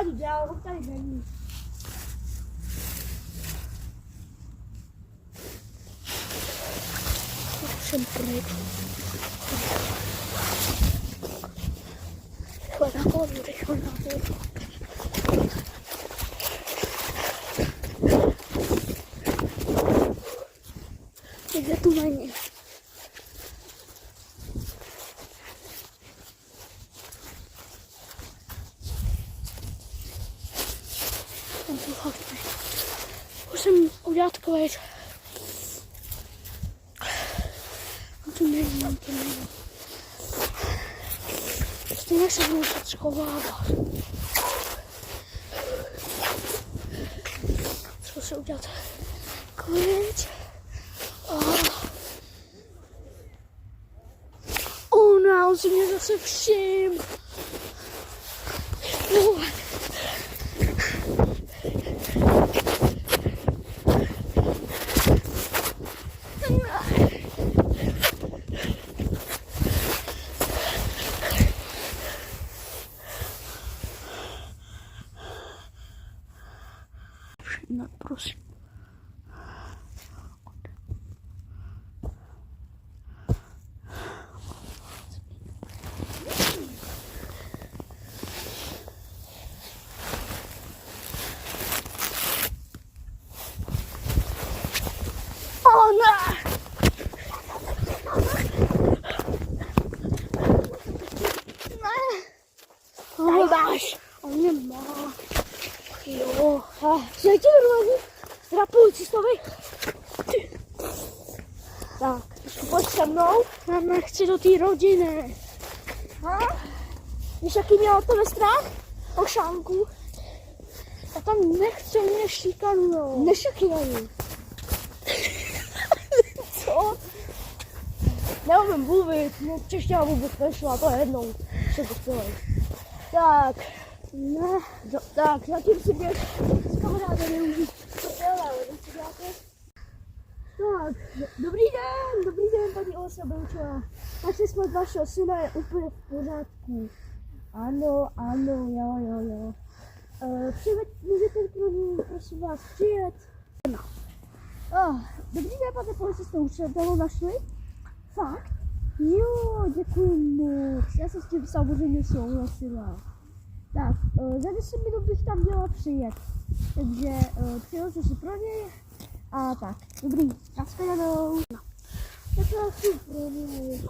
tady dělal, on tady není. Jsem pryč. Rychle nahoru. Kde tu není? Musím udělat klid. To není. Stejně se budu muset schovávat. Zkusím udělat klid. On si mě zase všim. No, prosím. Tady máš. On mě má. Jo. Zajďte do rapující slovy. Tak, pojď se mnou. Já nechci do té rodiny. Víš, jaký měl o tebe strach? O Šánku. A tam nechce mě šikanujou. Nešikanují. Co? Neumím mluvit, no čeština vůbec nešla, to je jednou. Co to chtěli. Tak, ne, tak, zatím si běž s kamarádem neužít. Tak, dobrý den, paní Olsa Belčová. Naši jsme od vašeho syna je úplně v pořádku. Ano, jo. Můžete pro ní, prosím vás, přijet? No. Dobrý den, pane policisto, už jste ho našli? Fakt? Jo, děkuji moc. Já se s tím samozřejmě souhlasila. Tak, za 10 minut bych tam měla přijet. Takže přijedu si pro něj. A tak, dobrý, nashledanou. No. Tak já si pro něj.